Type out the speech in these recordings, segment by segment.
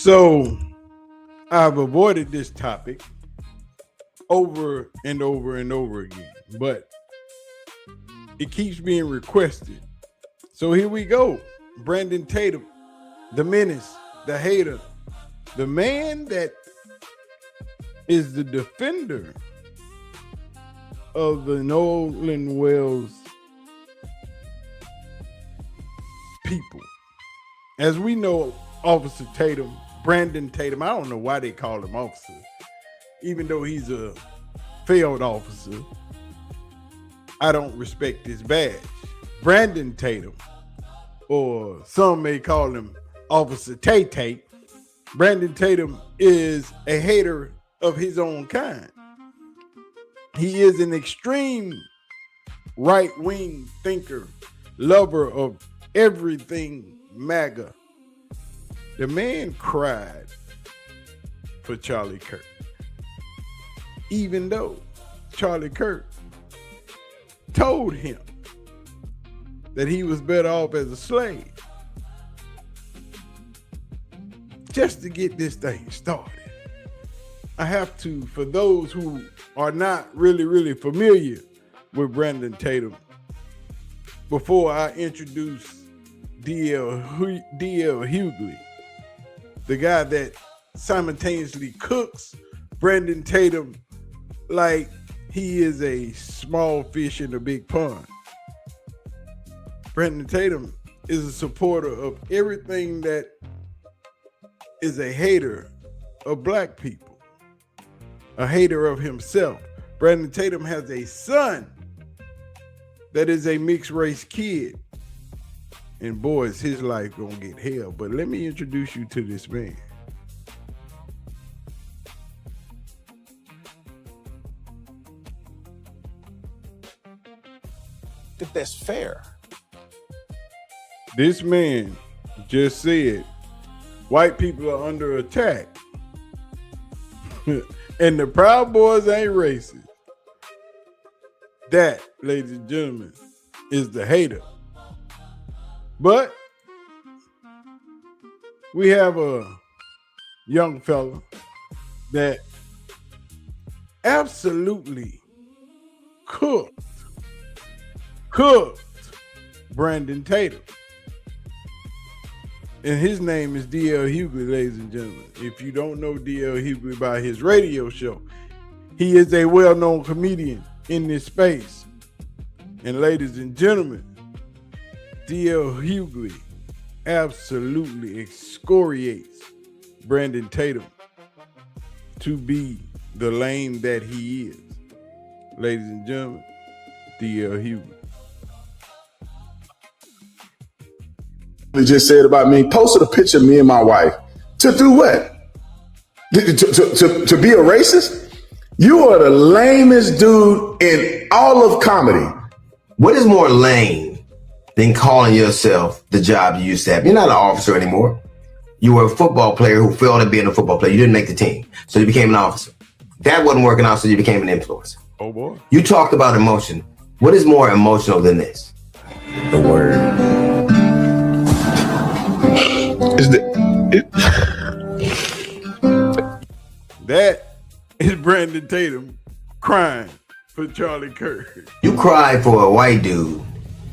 So I've avoided this topic over and over and over again, but it keeps being requested. So here we go. Brandon Tatum, the menace, the hater, the man that is the defender of the Nolan Wells people. As we know, Officer Tatum, Brandon Tatum, I don't know why they call him officer, even though he's a failed officer. I don't respect his badge. Brandon Tatum, or some may call him Officer Tay-Tay. Brandon Tatum is a hater of his own kind. He is an extreme right-wing thinker, lover of everything MAGA. The man cried for Charlie Kirk, even though Charlie Kirk told him that he was better off as a slave. Just to get this thing started, I have to, for those who are not really familiar with Brandon Tatum, before I introduce D.L. Hughley, the guy that simultaneously cooks Brandon Tatum like he is a small fish in a big pond. Brandon Tatum is a supporter of everything that is a hater of black people, a hater of himself. Brandon Tatum has a son that is a mixed race kid. And boy, is his life gonna get hell. But let me introduce you to this man. If that's fair. This man just said white people are under attack. And the Proud Boys ain't racist. That, ladies and gentlemen, is the hater. But we have a young fella that absolutely cooked Brandon Tatum. And his name is D.L. Hughley, ladies and gentlemen. If you don't know D.L. Hughley by his radio show, he is a well-known comedian in this space. And ladies and gentlemen, D.L. Hughley absolutely excoriates Brandon Tatum to be the lame that he is. Ladies and gentlemen, D.L. Hughley. He just said about me, posted a picture of me and my wife. To do what? To be a racist? You are the lamest dude in all of comedy. What is more lame than calling yourself the job you used to have? You're not an officer anymore. You were a football player who failed at being a football player. You didn't make the team, so you became an officer. That wasn't working out, so you became an influencer. Oh boy. You talked about emotion. What is more emotional than this? The word. That is Brandon Tatum crying for Charlie Kirk. You cried for a white dude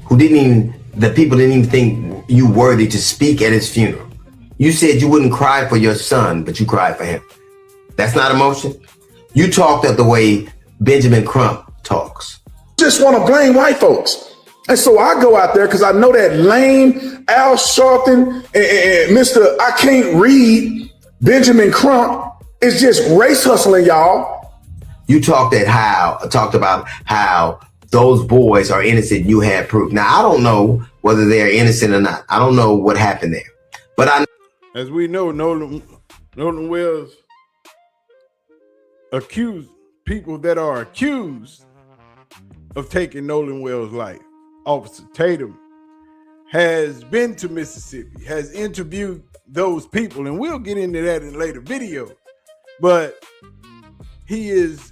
who the people didn't even think you worthy to speak at his funeral. You said you wouldn't cry for your son, but you cried for him. That's not emotion. You talked of the way Benjamin Crump talks. Just want to blame white folks. And so I go out there because I know that lame Al Sharpton and Mr. I can't read Benjamin Crump is just race hustling, y'all. You talked about how those boys are innocent. You had proof. Now, I don't know whether they're innocent or not. I don't know what happened there. But as we know, Nolan Wells accused people that are accused of taking Nolan Wells' life. Officer Tatum has been to Mississippi, has interviewed those people, and we'll get into that in later video. But he is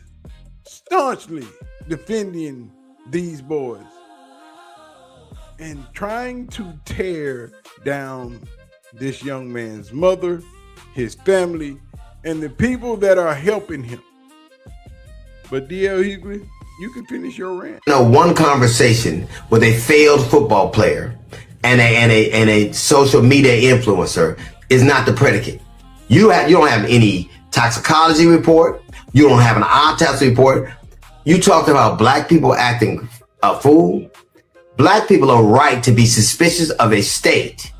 staunchly defending these boys and trying to tear down this young man's mother, his family, and the people that are helping him. But DL Hughley, you can finish your rant. One conversation with a failed football player and a social media influencer is not the predicate. You don't have any toxicology report. You don't have an autopsy report. You talked about black people acting a fool. Black people are right to be suspicious of a state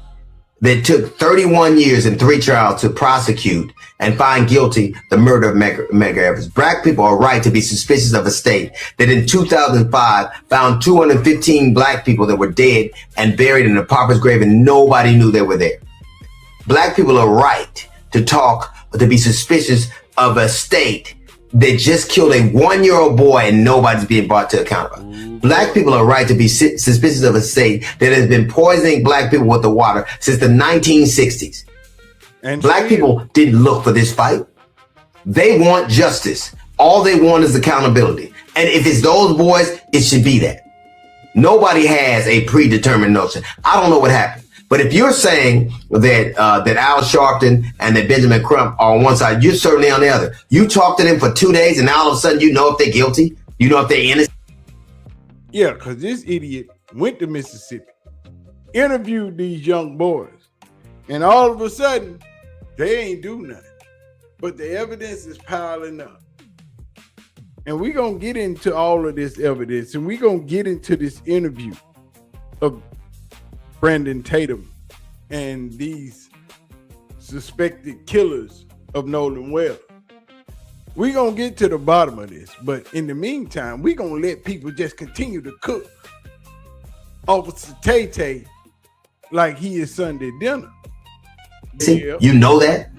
that took 31 years and 3 trials to prosecute and find guilty the murder of Medgar Evers. Black people are right to be suspicious of a state that in 2005 found 215 black people that were dead and buried in a pauper's grave and nobody knew they were there. Black people are right to be suspicious of a state that just killed a 1-year-old boy and nobody's being brought to account. Black people are right to be suspicious of a state that has been poisoning black people with the water since the 1960s. And black people didn't look for this fight. They want justice. All they want is accountability. And if it's those boys, it should be that. Nobody has a predetermined notion. I don't know what happened. But if you're saying that Al Sharpton and that Benjamin Crump are on one side, you're certainly on the other. You talk to them for 2 days and now all of a sudden you know if they're guilty. You know if they're innocent. Yeah, because this idiot went to Mississippi, interviewed these young boys, and all of a sudden, they ain't do nothing. But the evidence is piling up. And we're going to get into all of this evidence, and we're going to get into this interview of Brandon Tatum and these suspected killers of Nolan Wells. We're going to get to the bottom of this, but in the meantime, we're going to let people just continue to cook Officer Tay like he is Sunday dinner. Yeah. You know that?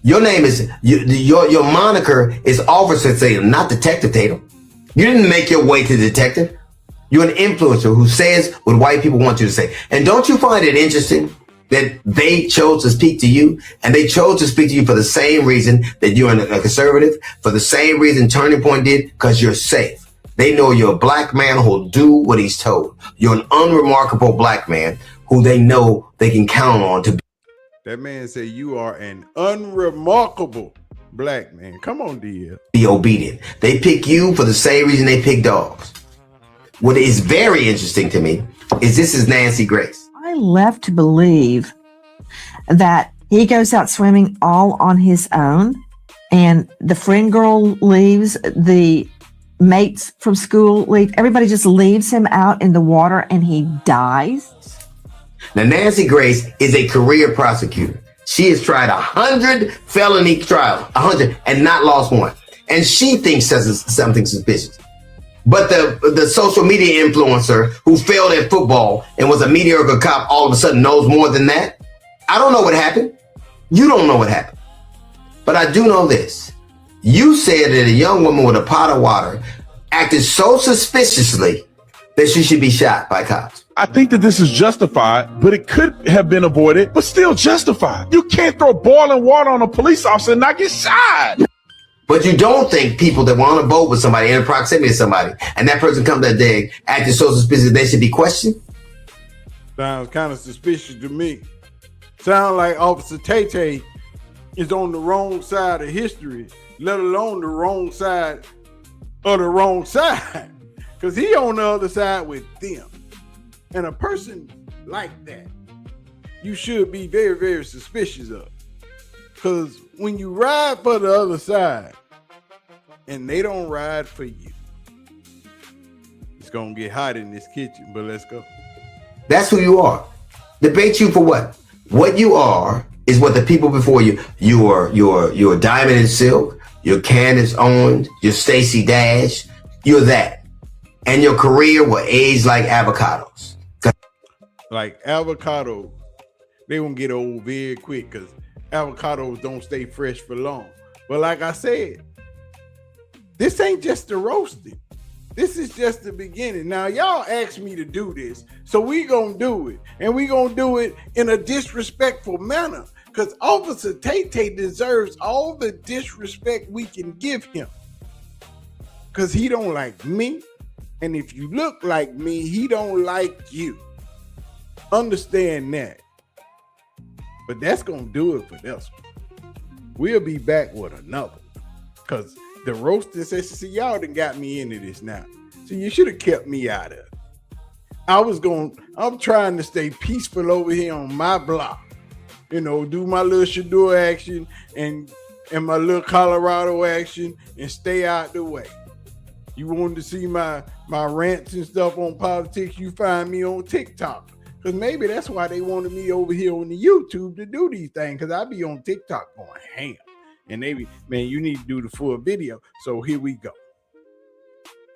Your name is, your moniker is Officer Tatum, not Detective Tatum. You didn't make your way to detective. You're an influencer who says what white people want you to say. And don't you find it interesting that they chose to speak to you, and they chose to speak to you for the same reason that you're a conservative, for the same reason Turning Point did, because you're safe. They know you're a black man who'll do what he's told. You're an unremarkable black man who they know they can count on to be. That man said you are an unremarkable black man. Come on, DL. Be obedient. They pick you for the same reason they pick dogs. What is very interesting to me is this is Nancy Grace. I left to believe that he goes out swimming all on his own and the friend girl leaves, the mates from school leave, everybody just leaves him out in the water and he dies. Now, Nancy Grace is a career prosecutor. She has tried 100 felony trials, 100, and not lost one. And she thinks that's something suspicious. But the social media influencer who failed at football and was a mediocre cop all of a sudden knows more than that. I don't know what happened. You don't know what happened. But I do know this. You said that a young woman with a pot of water acted so suspiciously that she should be shot by cops. I think that this is justified, but it could have been avoided, but still justified. You can't throw boiling water on a police officer and not get shot. But you don't think people that were on a boat with somebody in proximity to somebody and that person comes that day acting so suspicious they should be questioned? Sounds kind of suspicious to me. Sounds like Officer Tay is on the wrong side of history, let alone the wrong side of the wrong side. Because he on the other side with them. And a person like that, you should be very, very suspicious of. Because when you ride for the other side and they don't ride for you, it's going to get hot in this kitchen, but let's go. That's who you are. Debate you for what? What you are is what the people before you, you're Diamond and Silk, you're Candace Owens, you're Stacey Dash, you're that. And your career will age like avocados. Like avocados, they gonna get old very quick because avocados don't stay fresh for long. But like I said, this ain't just the roasting. This is just the beginning. Now, y'all asked me to do this, so we gonna do it. And we gonna do it in a disrespectful manner because Officer Tay deserves all the disrespect we can give him because he don't like me. And if you look like me, he don't like you. Understand that. But that's gonna do it for this one. We'll be back with another. Because the roasting session, see, y'all done got me into this now. So you should have kept me out of it. I'm trying to stay peaceful over here on my block. You know, do my little Shadur action and my little Colorado action and stay out the way. You wanted to see my rants and stuff on politics, you find me on TikTok. Because maybe that's why they wanted me over here on the YouTube to do these things. Because I be on TikTok going ham. And they be, man, you need to do the full video. So here we go.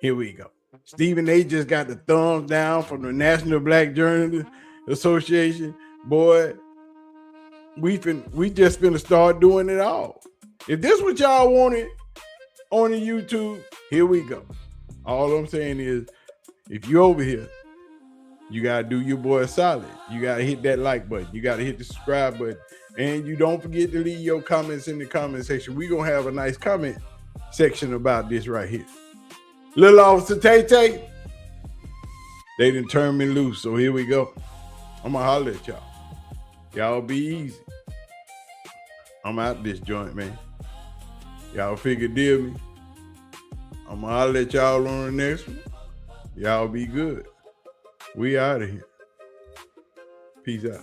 Here we go. Stephen A. just got the thumbs down from the National Black Journalists Association. Boy, we just finna start doing it all. If this what y'all wanted on the YouTube, here we go. All I'm saying is, if you over here, you gotta do your boy solid. You gotta hit that like button. You gotta hit the subscribe button. And you don't forget to leave your comments in the comment section. We're gonna have a nice comment section about this right here. Little Officer Tay, they done turned me loose. So here we go. I'm gonna holler at y'all. Y'all be easy. I'm out this joint, man. Y'all figure deal me. I'm gonna holler at y'all on the next one. Y'all be good. We out of here. Peace out.